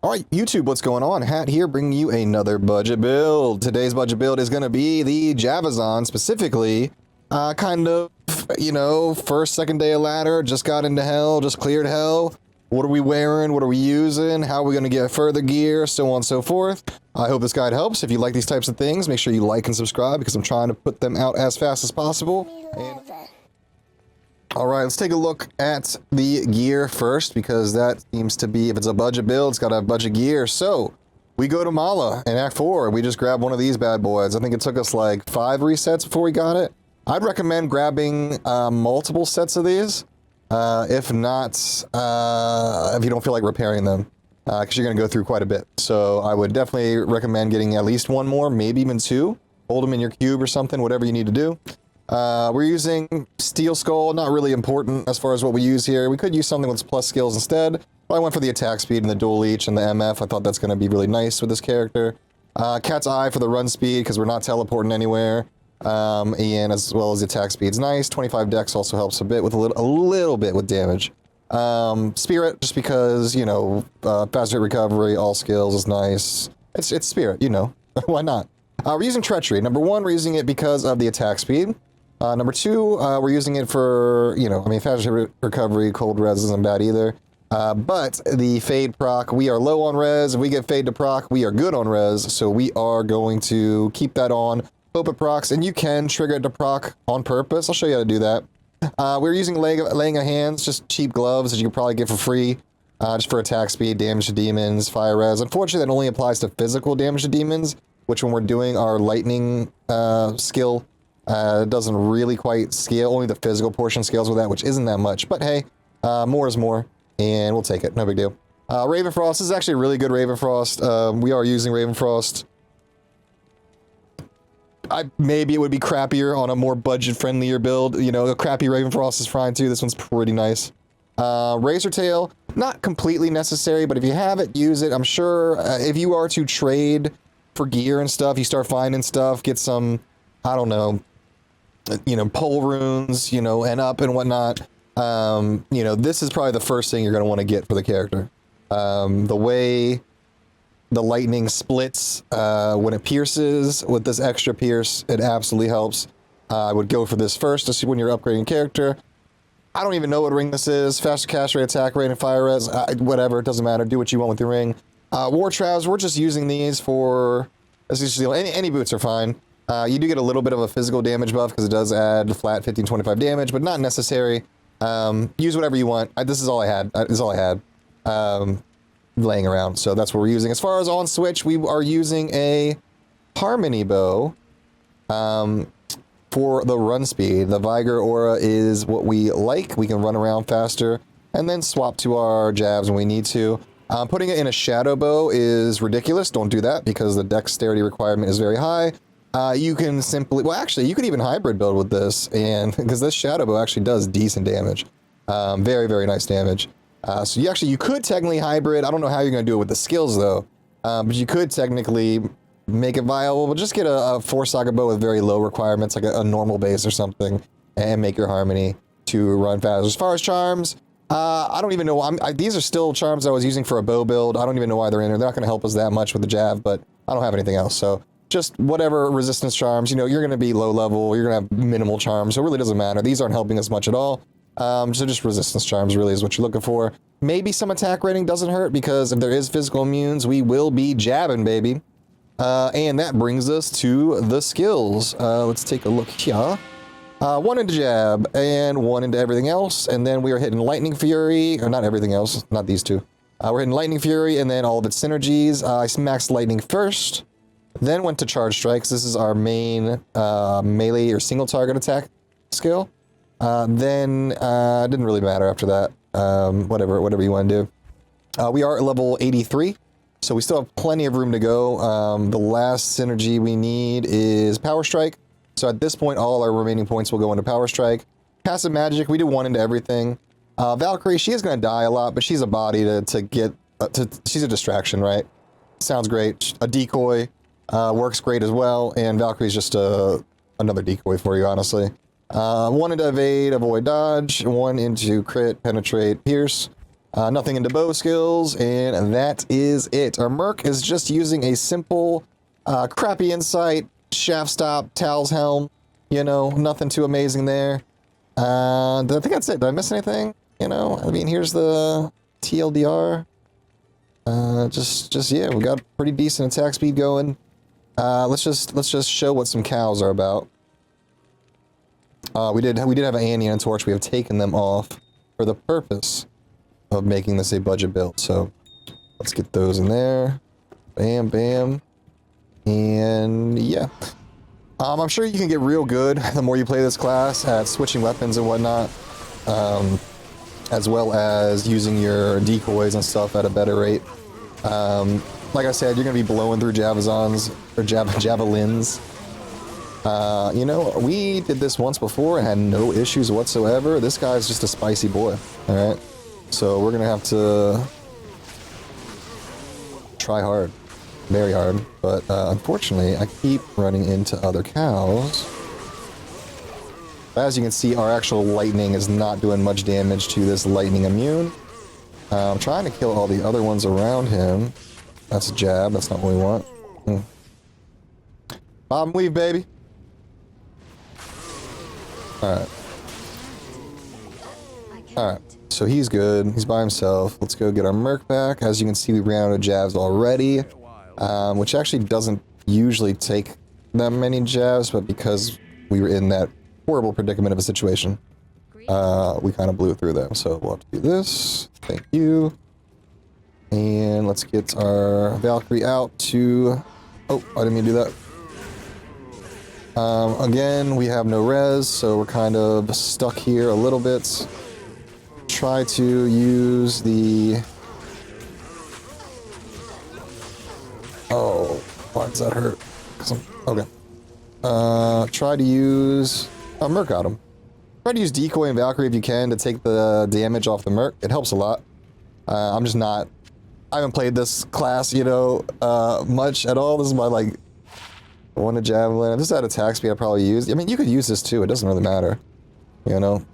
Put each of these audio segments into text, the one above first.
All right, YouTube, what's going on? Hat here, bringing you another budget build. Today's budget build is going to be the Javazon, specifically, first, second day of ladder, just got into hell, just cleared hell. What are we wearing? What are we using? How are we going to get further gear? So on and so forth. I hope this guide helps. If you like these types of things, make sure you like and subscribe because I'm trying to put them out as fast as possible. All right, let's take a look at the gear first because that seems to be, if it's a budget build, it's got to have budget gear. So we go to Mala in Act 4. We just grab one of these bad boys. I think it took us like 5 resets before we got it. I'd recommend grabbing multiple sets of these. If not, if you don't feel like repairing them, because you're going to go through quite a bit. So I would definitely recommend getting at least one more, maybe even 2. Hold them in your cube or something, whatever you need to do. We're using Steel Skull, not really important as far as what we use here. We could use something with plus skills instead. But I went for the attack speed and the dual leech and the MF. I thought that's going to be really nice with this character. Cat's Eye for the run speed because we're not teleporting anywhere. And as well as the attack speed's nice. 25 dex also helps a bit with a little bit with damage. Spirit, just because, you know, fast rate recovery, all skills is nice. It's Spirit, you know. Why not? We're using Treachery. Number 1, we're using it because of the attack speed. Number 2, we're using it for, fast rate recovery, cold res isn't bad either. But the Fade proc, we are low on res. If we get Fade to proc, we are good on res. So we are going to keep that on. Hope it procs, and you can trigger it to proc on purpose. I'll show you how to do that. We're using laying of hands, just cheap gloves that you can probably get for free. Just for attack speed, damage to demons, fire res. Unfortunately, that only applies to physical damage to demons, which when we're doing our lightning skill, doesn't really quite scale. Only the physical portion scales with that, which isn't that much. But hey, more is more, and we'll take it. No big deal. Ravenfrost, this is actually a really good Ravenfrost. We are using Ravenfrost. Maybe it would be crappier on a more budget-friendlier build. You know, a crappy Ravenfrost is fine too. This one's pretty nice. Razor Tail, not completely necessary, but if you have it, use it. I'm sure if you are to trade for gear and stuff, you start finding stuff, get some, I don't know, pole runes, and up and whatnot. This is probably the first thing you're going to want to get for the character. The way the lightning splits when it pierces with this extra pierce, it absolutely helps. I would go for this first to see when you're upgrading character. I don't even know what ring this is. Faster cast rate, attack rate, and fire res. Whatever, it doesn't matter. Do what you want with your ring. War Travs, we're just using these for... Any boots are fine. You do get a little bit of a physical damage buff because it does add flat 15-25 damage, but not necessary. Use whatever you want. This is all I had. This is all I had. Laying around, so that's what we're using. As far as on switch, we are using a Harmony bow for the run speed. The Vigor Aura is what we like. We can run around faster and then swap to our jabs when we need to. Putting it in a shadow bow is ridiculous. Don't do that because the dexterity requirement is very high. You can simply, well, actually, you could even hybrid build with this, and because this shadow bow actually does decent damage. Very, very nice damage. So you could technically hybrid. I don't know how you're going to do it with the skills, though. But you could technically make it viable. But just get a 4-socket bow with very low requirements, like a normal base or something, and make your Harmony to run fast. As far as charms, I don't even know. These are still charms I was using for a bow build. I don't even know why they're in there. They're not going to help us that much with the jab, but I don't have anything else. So just whatever resistance charms, you're going to be low level. You're going to have minimal charms, so it really doesn't matter. These aren't helping us much at all. So just resistance charms really is what you're looking for. Maybe some attack rating doesn't hurt because if there is physical immunes, we will be jabbing, baby. And that brings us to the skills. Let's take a look here. 1 into jab and 1 into everything else. And then we are hitting Lightning Fury, or not everything else, not these two. We're hitting Lightning Fury and then all of its synergies. I maxed Lightning first, then went to Charge Strikes. This is our main melee or single target attack skill. Then it didn't really matter after that. Whatever you want to do. We are at level 83, so we still have plenty of room to go. The last synergy we need is Power Strike. So at this point, all our remaining points will go into Power Strike. Passive Magic, we do 1 into everything. Valkyrie, she is going to die a lot, but she's a body to get... she's a distraction, right? Sounds great. A decoy works great as well, and Valkyrie's just another decoy for you, honestly. 1 into evade, avoid, dodge. 1 into crit, penetrate, pierce. Nothing into bow skills, and that is it. Our Merc is just using a simple, crappy insight, shaft stop, Tal's helm. You know, nothing too amazing there. I think that's it. Did I miss anything? You know, I mean, here's the TLDR. Yeah, we got pretty decent attack speed going. Let's just show what some cows are about. We did have an Annie and a Torch. We have taken them off for the purpose of making this a budget build. So let's get those in there. Bam, bam, and yeah. I'm sure you can get real good the more you play this class at switching weapons and whatnot, as well as using your decoys and stuff at a better rate. Like I said, you're going to be blowing through Javazons, or Javelins. You know, we did this once before and had no issues whatsoever. This guy's just a spicy boy, alright? So we're going to have to try hard. Very hard. But unfortunately, I keep running into other cows. As you can see, our actual lightning is not doing much damage to this lightning immune. I'm trying to kill all the other ones around him. That's a jab. That's not what we want. Bob and weave, baby. Alright. Alright. So he's good. He's by himself. Let's go get our Merc back. As you can see, we ran out of jabs already. Which actually doesn't usually take that many jabs, but because we were in that horrible predicament of a situation, we kind of blew through them. So we'll have to do this. Thank you. And let's get our Valkyrie out to... Oh, I didn't mean to do that. Again, we have no res, so we're kind of stuck here a little bit. Try to use the... Oh, why does that hurt? Okay. Try to use... Oh, Merc got him. Try to use Decoy and Valkyrie if you can to take the damage off the Merc. It helps a lot. I'm just not... I haven't played this class, you know, much at all. This is my, like, one to Javelin. If this had attack speed, I'd probably use... I mean, you could use this too. It doesn't really matter. You know?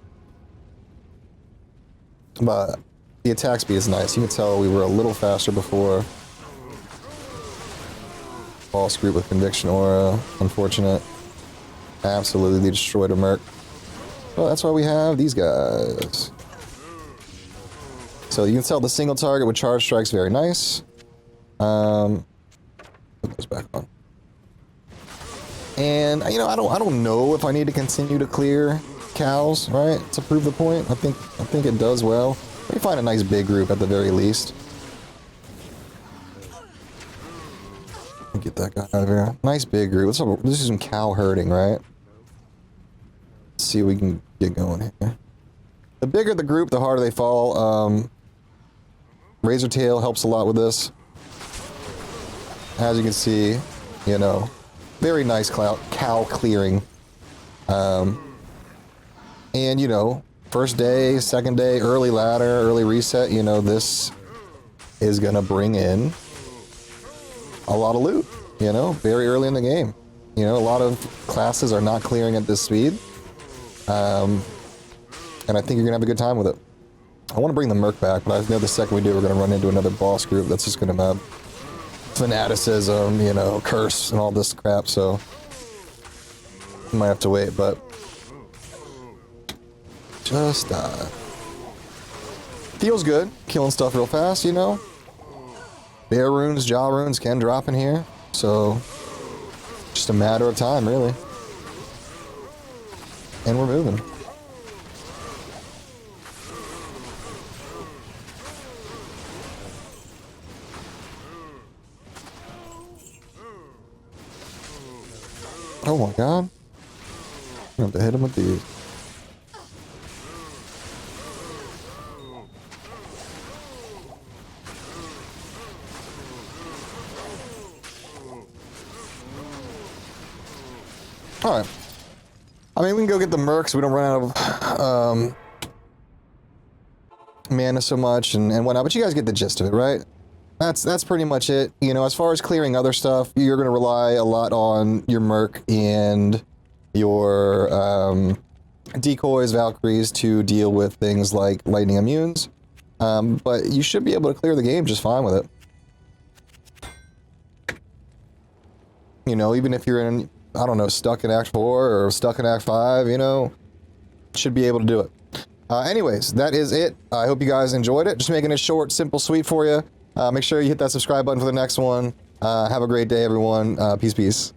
But the attack speed is nice. You can tell we were a little faster before. False group with Conviction Aura. Unfortunate. Absolutely destroyed a Merc. Well, that's why we have these guys. So you can tell the single target with charge strikes, very nice. Put those back on. And you know, I don't know if I need to continue to clear cows, right? To prove the point. I think it does well. Let me find a nice big group at the very least. Get that guy out of here. Nice big group. Let's do some cow herding, right? Let's see if we can get going here. The bigger the group, the harder they fall. Razor Tail helps a lot with this. As you can see, you know, very nice cow clearing. And you know, first day, second day, early ladder, early reset, you know, this is gonna bring in a lot of loot, you know, very early in the game. You know, a lot of classes are not clearing at this speed. And I think you're gonna have a good time with it. I want to bring the Merc back, but I know the second we do, we're gonna run into another boss group that's just gonna have fanaticism, you know, curse and all this crap, so we might have to wait, but just feels good, killing stuff real fast, you know. Bear runes, jaw runes can drop in here, so just a matter of time, really. And we're moving. Oh my god. I'm gonna have to hit him with these. Alright. I mean, we can go get the Mercs. We don't run out of mana so much and whatnot, but you guys get the gist of it, right? That's pretty much it. You know, as far as clearing other stuff, you're going to rely a lot on your Merc and your decoys, Valkyries to deal with things like lightning immunes. But you should be able to clear the game just fine with it. You know, even if you're in, I don't know, stuck in Act 4 or stuck in Act 5, you know, should be able to do it. Anyways, that is it. I hope you guys enjoyed it. Just making it short, simple, sweet for you. Make sure you hit that subscribe button for the next one. Have a great day, everyone. Peace, peace.